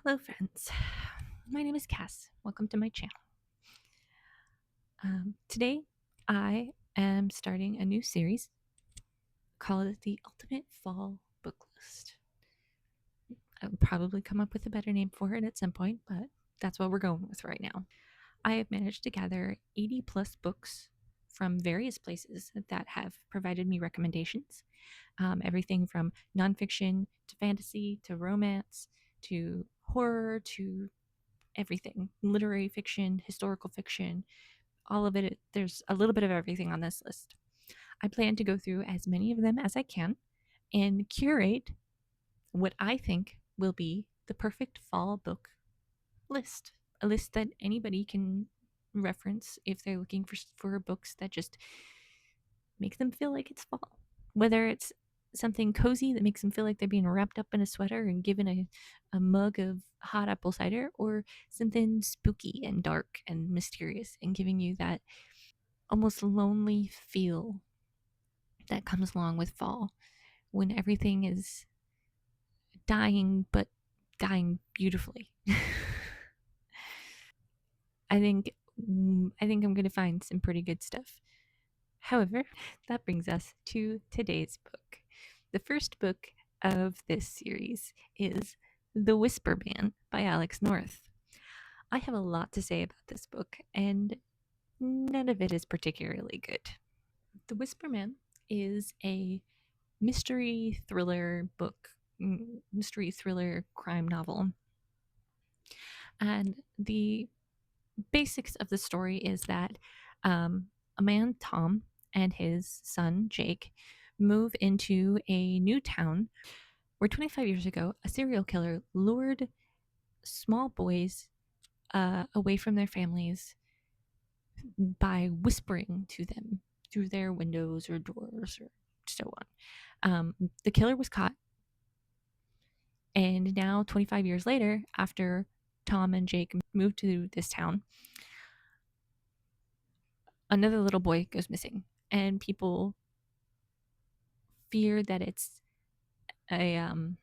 Hello, friends. My name is Cass. Welcome to my channel. Today, I am starting a new series called the Ultimate Fall Book List. I will probably come up with a better name for it at some point, but that's what we're going with right now. I have managed to gather 80 plus books from various places that have provided me recommendations. Everything from nonfiction to fantasy to romance to horror to everything, literary fiction, historical fiction, all of it. There's a little bit of everything on this list. I plan to go through as many of them as I can and curate what I think will be the perfect fall book list. A list that anybody can reference if they're looking for books that just make them feel like it's fall. Whether it's something cozy that makes them feel like they're being wrapped up in a sweater and given a mug of hot apple cider, or something spooky and dark and mysterious and giving you that almost lonely feel that comes along with fall when everything is dying, but dying beautifully. I think I'm going to find some pretty good stuff. However, that brings us to today's book. The first book of this series is The Whisperman by Alex North. I have a lot to say about this book, and none of it is particularly good. The Whisperman is a mystery thriller book, mystery thriller crime novel. And the basics of the story is that a man, Tom, and his son, Jake, move into a new town where 25 years ago, a serial killer lured small boys away from their families by whispering to them through their windows or doors or so on. The killer was caught, and now 25 years later, after Tom and Jake moved to this town, another little boy goes missing, and people fear that it's a an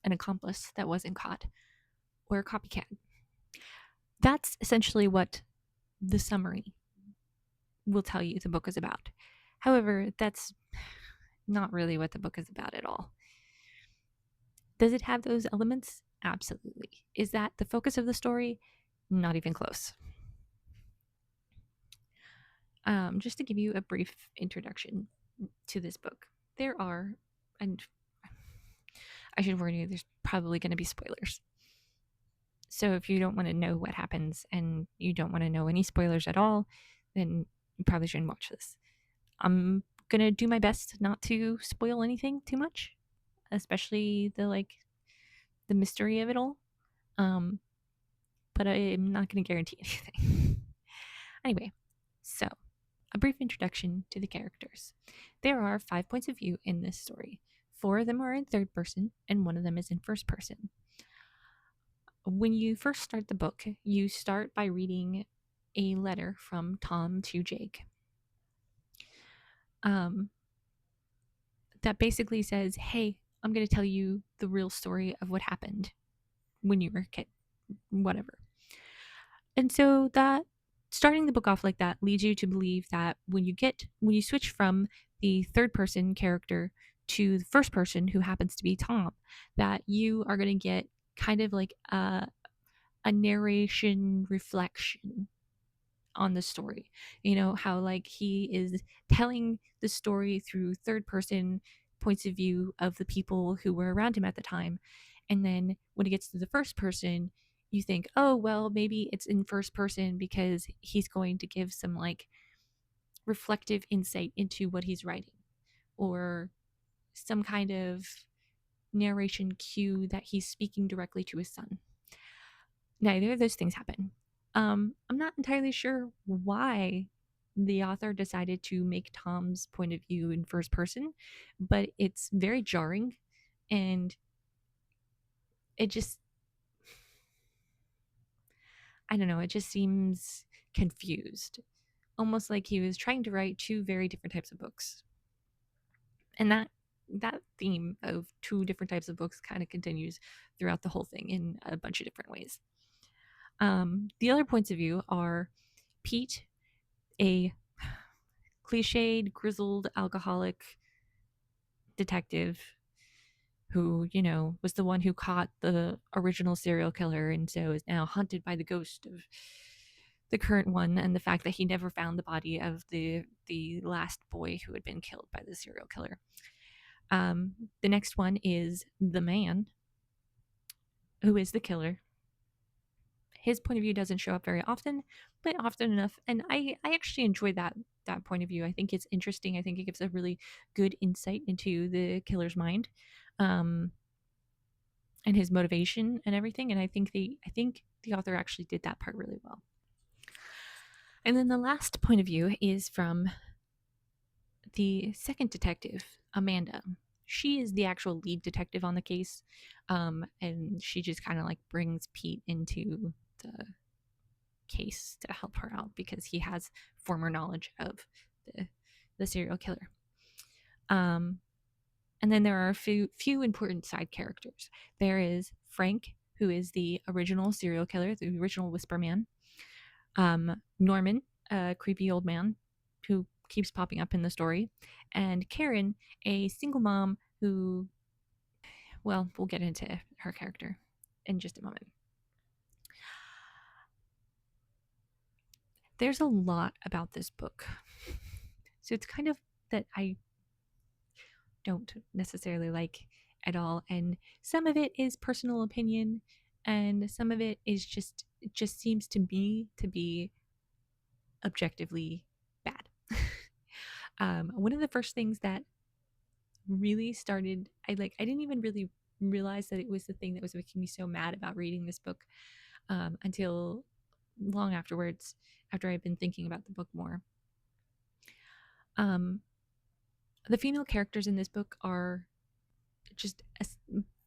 accomplice that wasn't caught or a copycat. That's essentially what the summary will tell you the book is about. However, that's not really what the book is about at all. Does it have those elements? Absolutely. Is that the focus of the story? Not even close. Just to give you a brief introduction to this book, there are, and I should warn you, there's probably going to be spoilers. So if you don't want to know what happens and you don't want to know any spoilers at all, then you probably shouldn't watch this. I'm going to do my best not to spoil anything too much, especially the mystery of it all. But I'm not going to guarantee anything. Anyway, so a brief introduction to the characters. There are 5 points of view in this story. 4 of them are in third person, and 1 of them is in first person. When you first start the book, you start by reading a letter from Tom to Jake. That basically says, hey, I'm going to tell you the real story of what happened when you were a kid, whatever. And so that starting the book off like that leads you to believe that when you switch from the third person character to the first person, who happens to be Tom, that you are going to get kind of like a narration reflection on the story. You know, how like he is telling the story through third person points of view of the people who were around him at the time. And then when it gets to the first person, you think, oh, well, maybe it's in first person because he's going to give some like reflective insight into what he's writing, or some kind of narration cue that he's speaking directly to his son. Neither of those things happen. I'm not entirely sure why the author decided to make Tom's point of view in first person, but it's very jarring, and it just, I don't know, it just seems confused. Almost like he was trying to write 2 very different types of books. And that that theme of two different types of books kind of continues throughout the whole thing in a bunch of different ways. The other points of view are Pete, a cliched, grizzled alcoholic detective who, was the one who caught the original serial killer and so is now hunted by the ghost of the current one, and the fact that he never found the body of the last boy who had been killed by the serial killer. The next one is the man, who is the killer. His point of view doesn't show up very often, but often enough, and I actually enjoy that point of view. I think it's interesting. I think it gives a really good insight into the killer's mind, um, and his motivation and everything. And I think the author actually did that part really well. And then the last point of view is from the second detective, Amanda. She is the actual lead detective on the case, and she just kind of like brings Pete into the case to help her out because he has former knowledge of the serial killer. And then there are a few important side characters. There is Frank, who is the original serial killer, the original Whisperman. Norman, a creepy old man who keeps popping up in the story, and Karen, a single mom who, well, we'll get into her character in just a moment. There's a lot about this book. So it's kind of that I don't necessarily like at all. And some of it is personal opinion, and some of it is it just seems to me to be objectively bad. One of the first things that really started, I didn't even really realize that it was the thing that was making me so mad about reading this book, until long afterwards, after I'd been thinking about the book more. The female characters in this book are just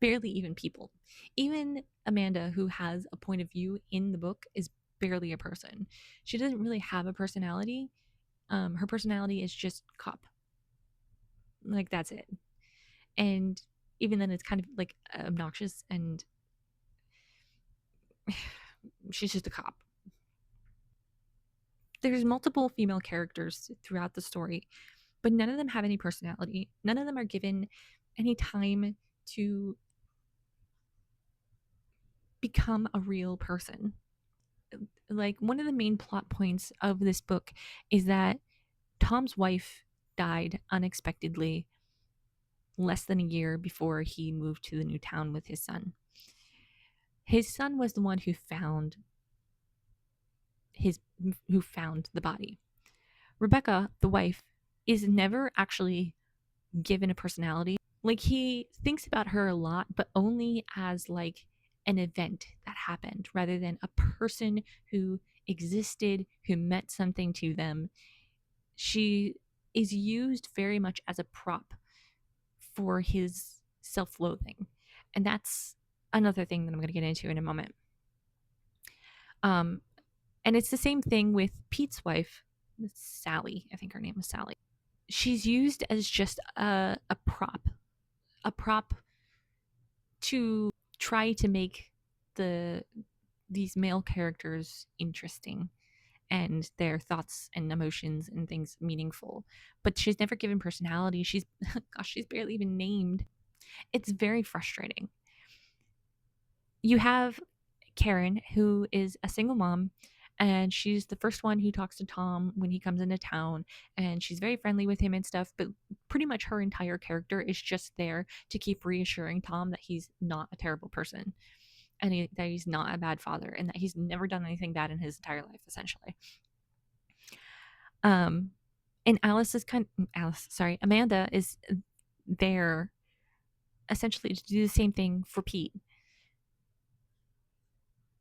barely even people. Even Amanda, who has a point of view in the book, is barely a person. She doesn't really have a personality. Her personality is just cop. Like, that's it. And even then, it's kind of like obnoxious, and she's just a cop. There's multiple female characters throughout the story, but none of them have any personality. None of them are given any time to become a real person. Like, one of the main plot points of this book is that Tom's wife died unexpectedly less than a year before he moved to the new town with his son. His son was the one who found the body. Rebecca, the wife, is never actually given a personality. Like, he thinks about her a lot, but only as like an event that happened rather than a person who existed, who meant something to them. She is used very much as a prop for his self-loathing. And that's another thing that I'm going to get into in a moment. And it's the same thing with Pete's wife, Sally. I think her name was Sally. She's used as just a prop to try to make these male characters interesting and their thoughts and emotions and things meaningful. But she's never given personality. She's barely even named. It's very frustrating. You have Karen, who is a single mom, and she's the first one who talks to Tom when he comes into town, and she's very friendly with him and stuff, but pretty much her entire character is just there to keep reassuring Tom that he's not a terrible person, and that he's not a bad father, and that he's never done anything bad in his entire life, essentially. And Amanda is there essentially to do the same thing for Pete.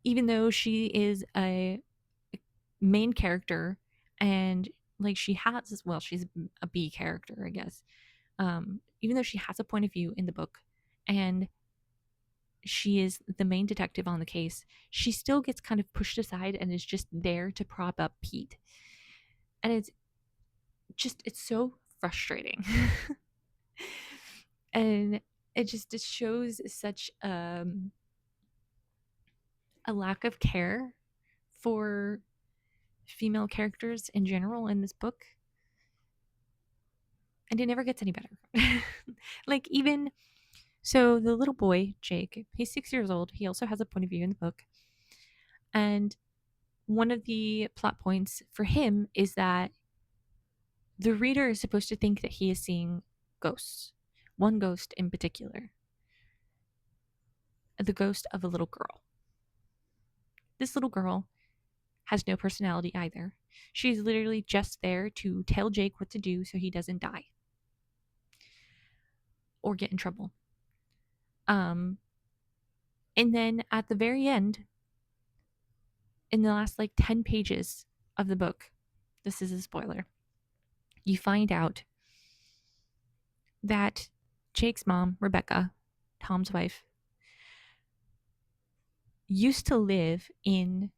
Even though she is a main character, and like she's a B character, I guess. Even though she has a point of view in the book and she is the main detective on the case, she still gets kind of pushed aside and is just there to prop up Pete. And it's so frustrating. And it shows such a lack of care for female characters in general in this book, and it never gets any better. Like, even so, the little boy Jake, he's 6 years old. He also has a point of view in the book, and one of the plot points for him is that the reader is supposed to think that he is seeing ghosts. One ghost in particular, the ghost of a little girl. This little girl has no personality either. She's literally just there to tell Jake what to do so he doesn't die or get in trouble. And then at the very end, in the last like 10 pages of the book, this is a spoiler, you find out that Jake's mom, Rebecca, Tom's wife, used to live in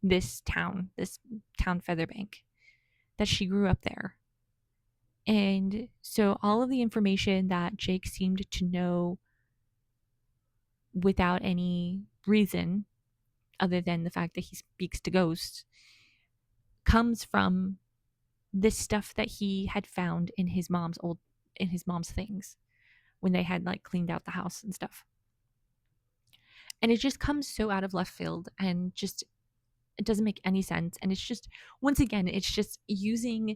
this town Featherbank, that she grew up there. And so all of the information that Jake seemed to know without any reason other than the fact that he speaks to ghosts comes from this stuff that he had found in his mom's things when they had like cleaned out the house and stuff. And it just comes so out of left field, and just it doesn't make any sense. And it's just, once again, it's just using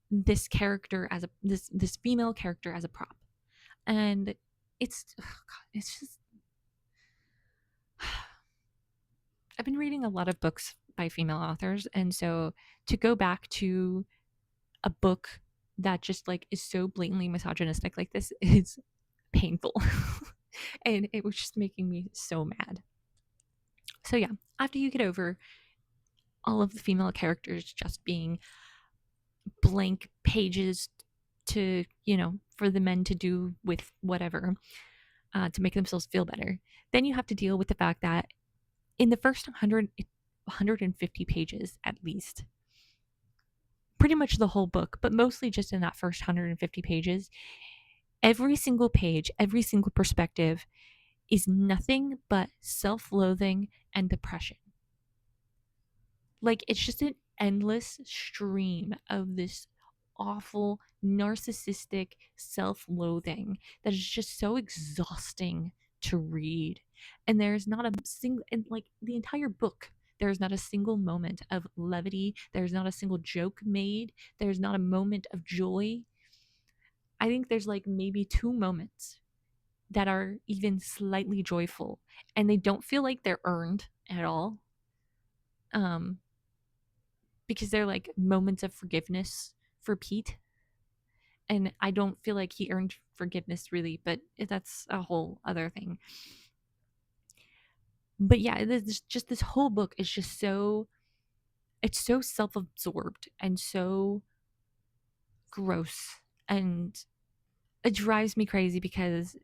this character as this female character as a prop. And it's it's just I've been reading a lot of books by female authors, and so to go back to a book that just like is so blatantly misogynistic like this is painful. And it was just making me so mad. So yeah, after you get over all of the female characters just being blank pages to, for the men to do with whatever, to make themselves feel better, then you have to deal with the fact that in the first 150 pages at least, pretty much the whole book, but mostly just in that first 150 pages, every single page, every single perspective is nothing but self-loathing and depression. Like, it's just an endless stream of this awful, narcissistic self-loathing that is just so exhausting to read. And there's not a single, and like the entire book, there's not a single moment of levity. There's not a single joke made. There's not a moment of joy. I think there's like maybe 2 moments that are even slightly joyful, and they don't feel like they're earned at all. Because they're like moments of forgiveness for Pete. And I don't feel like he earned forgiveness really, but that's a whole other thing. But yeah, this whole book is just so, it's so self-absorbed and so gross, and it drives me crazy because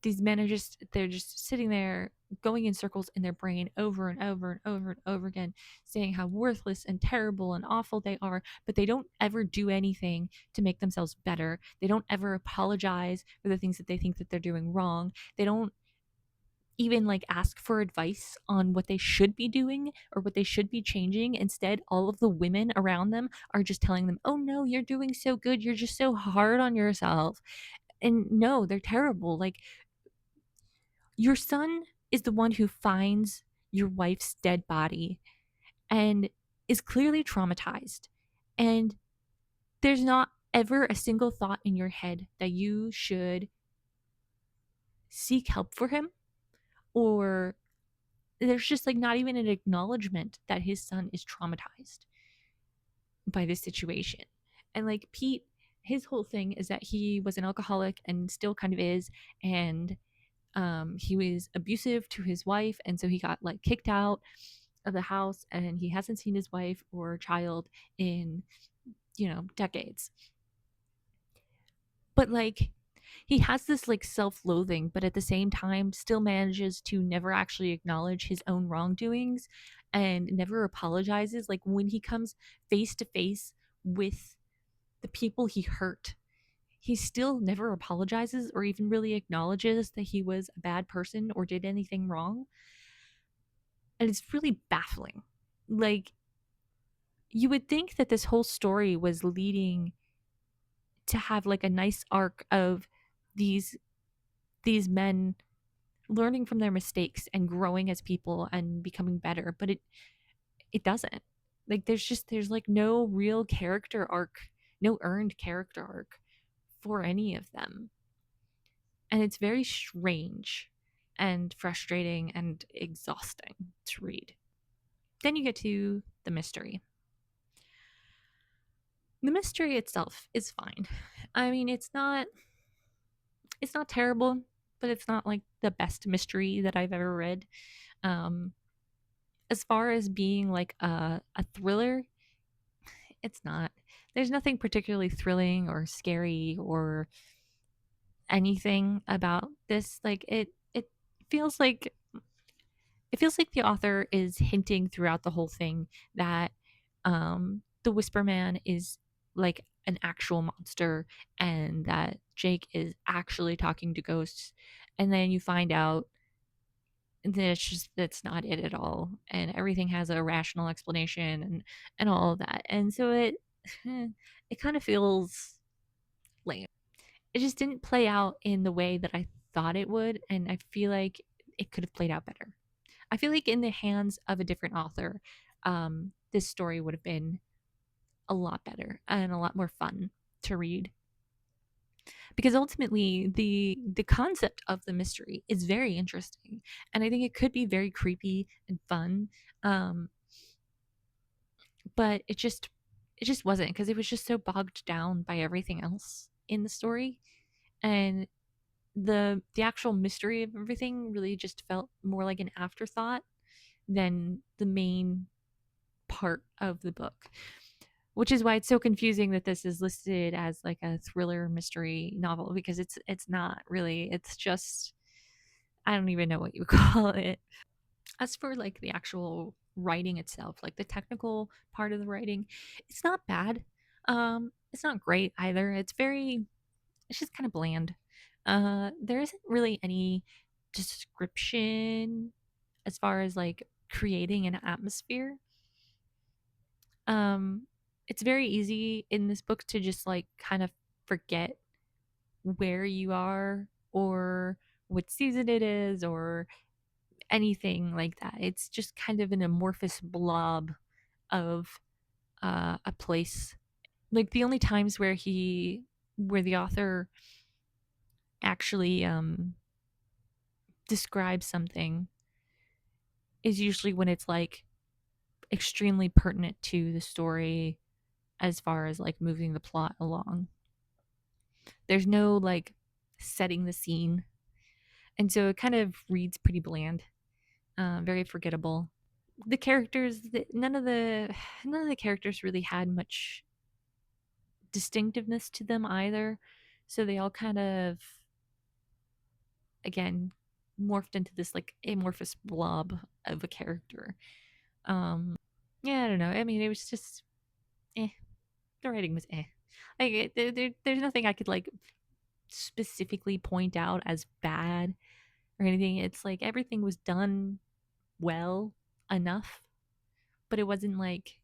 these men are just, they're just sitting there going in circles in their brain over and over and over and over again, saying how worthless and terrible and awful they are, but they don't ever do anything to make themselves better. They don't ever apologize for the things that they think that they're doing wrong. They don't even like ask for advice on what they should be doing or what they should be changing. Instead, all of the women around them are just telling them, oh no, you're doing so good, you're just so hard on yourself. And no, they're terrible. Like, your son is the one who finds your wife's dead body and is clearly traumatized. And there's not ever a single thought in your head that you should seek help for him, or there's just like not even an acknowledgement that his son is traumatized by this situation. And like Pete, his whole thing is that he was an alcoholic and still kind of is, and he was abusive to his wife, and so he got like kicked out of the house, and he hasn't seen his wife or child in, decades. But like, he has this like self-loathing, but at the same time still manages to never actually acknowledge his own wrongdoings and never apologizes. Like, when he comes face to face with the people he hurt, he still never apologizes or even really acknowledges that he was a bad person or did anything wrong. And it's really baffling. Like, you would think that this whole story was leading to have like a nice arc of these men learning from their mistakes and growing as people and becoming better, but it doesn't. Like, there's like no real character arc, no earned character arc for any of them. And it's very strange and frustrating and exhausting to read. Then you get to the mystery. The mystery itself is fine. I mean, it's not terrible, but it's not like the best mystery that I've ever read. Um as far as being like a thriller, it's not. There's nothing particularly thrilling or scary or anything about this. Like, feels like it feels like the author is hinting throughout the whole thing that the Whisperman is like an actual monster and that Jake is actually talking to ghosts. And then you find out that that's not it at all. And everything has a rational explanation and all of that. And so it kind of feels lame. It just didn't play out in the way that I thought it would. And I feel like it could have played out better. I feel like in the hands of a different author, this story would have been a lot better and a lot more fun to read. Because ultimately, the concept of the mystery is very interesting, and I think it could be very creepy and fun. Um, but it just wasn't, because it was just so bogged down by everything else in the story, and the actual mystery of everything really just felt more like an afterthought than the main part of the book, which is why it's so confusing that this is listed as like a thriller mystery novel, because it's not really. It's just, I don't even know what you call it. As for like the actual writing itself, like the technical part of the writing, it's not bad. It's not great either. It's just kind of bland. There isn't really any description as far as like creating an atmosphere. um it's very easy in this book to just like kind of forget where you are or what season it is or anything like that. It's just kind of an amorphous blob of a place. Like, the only times where the author actually describes something is usually when it's like extremely pertinent to the story, as far as like moving the plot along. There's no like setting the scene, and so it kind of reads pretty bland, very forgettable. The characters, none of the characters really had much distinctiveness to them either, so they all kind of, again, morphed into this like amorphous blob of a character. Yeah, I don't know. I mean, it was just eh. The writing was eh. Like, there's nothing I could like specifically point out as bad or anything. It's like everything was done well enough, but it wasn't like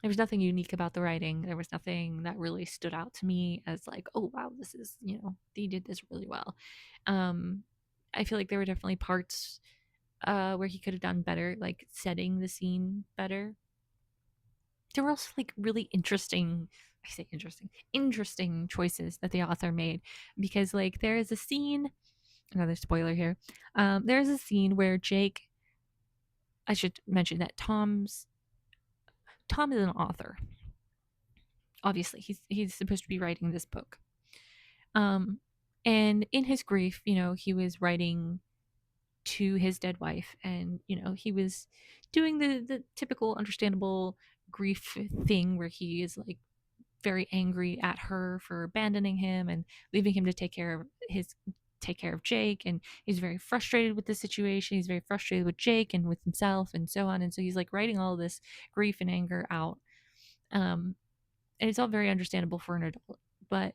there was nothing unique about the writing. There was nothing that really stood out to me as like, oh wow, this is, they did this really well. Um, I feel like there were definitely parts where he could have done better, like setting the scene better. There were also like really interesting, I say interesting choices that the author made, because like there is a scene, another spoiler here. There's a scene where Jake, I should mention that Tom is an author. Obviously, he's supposed to be writing this book. Um, and in his grief, he was writing to his dead wife, and he was doing the typical understandable grief thing where he is like very angry at her for abandoning him and leaving him to take care of Jake, and he's very frustrated with the situation. He's very frustrated with Jake and with himself and so on, and so he's like writing all this grief and anger out. And it's all very understandable for an adult, but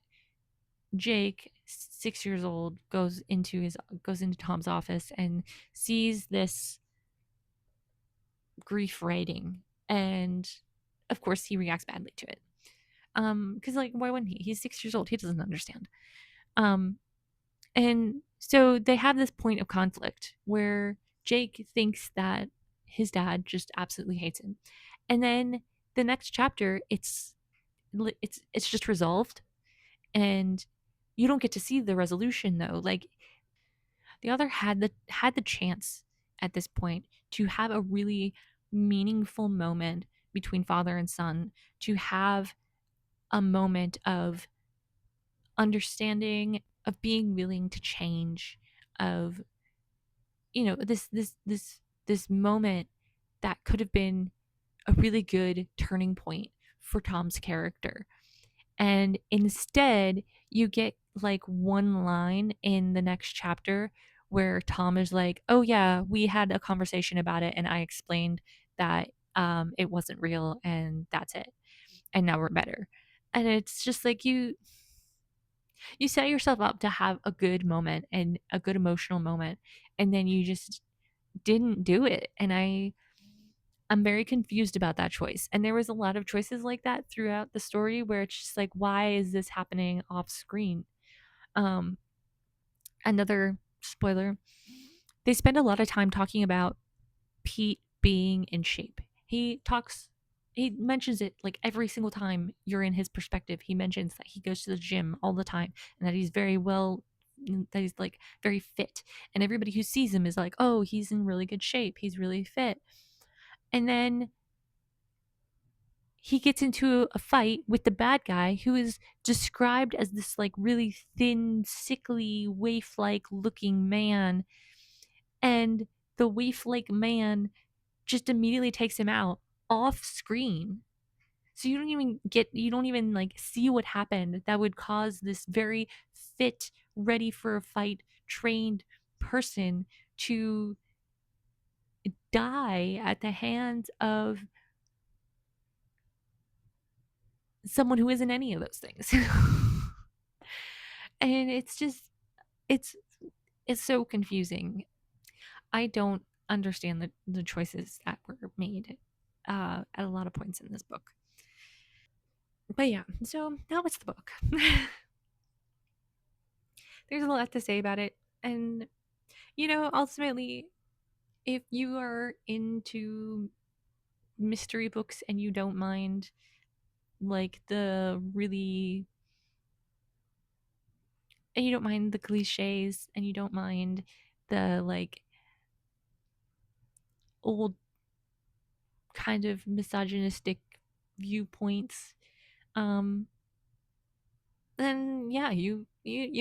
Jake, 6 years old, goes into Tom's office and sees this grief writing, and of course he reacts badly to it. Because like, why wouldn't he? He's 6 years old. He doesn't understand. Um, and so they have this point of conflict where Jake thinks that his dad just absolutely hates him, and then the next chapter, it's just resolved, and you don't get to see the resolution though. Like, the other had the chance at this point to have a really meaningful moment between father and son, to have a moment of understanding, of being willing to change, of, this moment that could have been a really good turning point for Tom's character. And instead, you get like one line in the next chapter where Tom is like, "Oh yeah, we had a conversation about it, and I explained that it wasn't real, and that's it. And now we're better." And it's just like, you set yourself up to have a good moment and a good emotional moment, and then you just didn't do it. And I'm very confused about that choice. And there was a lot of choices like that throughout the story where it's just like, why is this happening off screen? Um, Another spoiler, they spend a lot of time talking about Pete being in shape. He mentions it like every single time you're in his perspective. He mentions that he goes to the gym all the time and that he's very well, that he's like very fit. And everybody who sees him is like, oh, he's in really good shape. He's really fit. And then he gets into a fight with the bad guy who is described as this like really thin, sickly, waif like looking man. And the waif like man just immediately takes him out off screen. So you don't even like see what happened that would cause this very fit, ready for a fight, trained person to die at the hands of someone who isn't any of those things. And it's just, it's it's so confusing. I don't understand the choices that were made at a lot of points in this book. But yeah, so that was the book. There's a lot to say about it. And, ultimately, if you are into mystery books and you don't mind, like, and you don't mind the cliches, and you don't mind the, like, old kind of misogynistic viewpoints, um, then yeah, you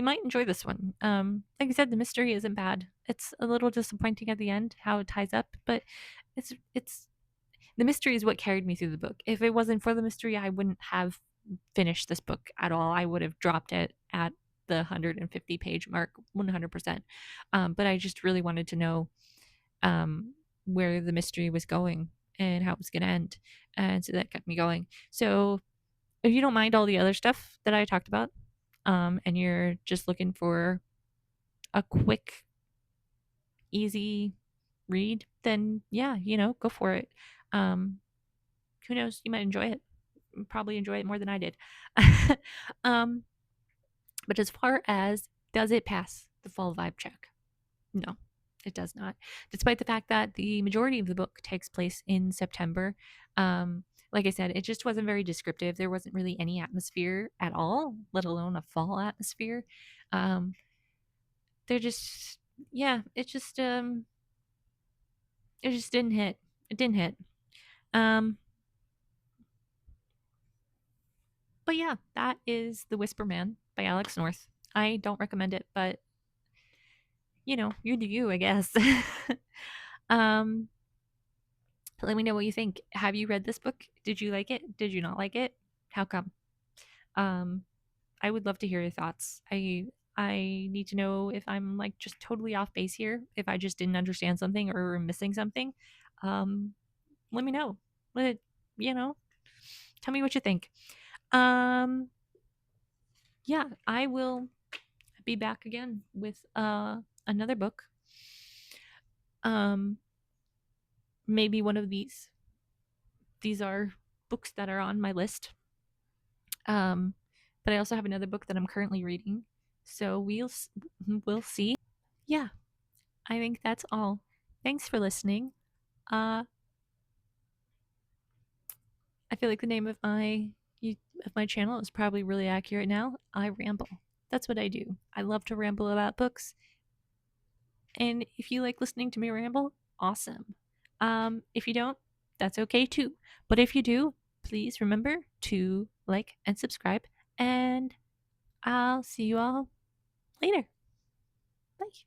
might enjoy this one. Like I said, the mystery isn't bad. It's a little disappointing at the end how it ties up, but it's the mystery is what carried me through the book. If it wasn't for the mystery, I wouldn't have finished this book at all. I would have dropped it at the 150 page mark 100%. But I just really wanted to know where the mystery was going and how it was going to end. And so that kept me going. So if you don't mind all the other stuff that I talked about, and you're just looking for a quick, easy read, then yeah, go for it. Um, who knows? You might enjoy it. Probably enjoy it more than I did. um, but as far as does it pass the fall vibe check? No, it does not. Despite the fact that the majority of the book takes place in September, like I said, it just wasn't very descriptive. There wasn't really any atmosphere at all, let alone a fall atmosphere. Um, they're just, yeah, it just didn't hit. It didn't hit. Um, but yeah, that is The Whisperman by Alex North. I don't recommend it, but you do you, I guess. um, Let me know what you think. Have you read this book? Did you like it? Did you not like it? How come? Um, I would love to hear your thoughts. I need to know if I'm like just totally off base here, if I just didn't understand something or missing something. Um, Let me know. Let you know. Tell me what you think. Um, yeah, I will be back again with another book. Um, maybe one of these. These are books that are on my list. Um, but I also have another book that I'm currently reading. So we'll see. Yeah, I think that's all. Thanks for listening. Uh, I feel like the name of my channel is probably really accurate now. I ramble. That's what I do. I love to ramble about books. And if you like listening to me ramble, awesome. If you don't, that's okay too. But if you do, please remember to like and subscribe. And I'll see you all later. Bye.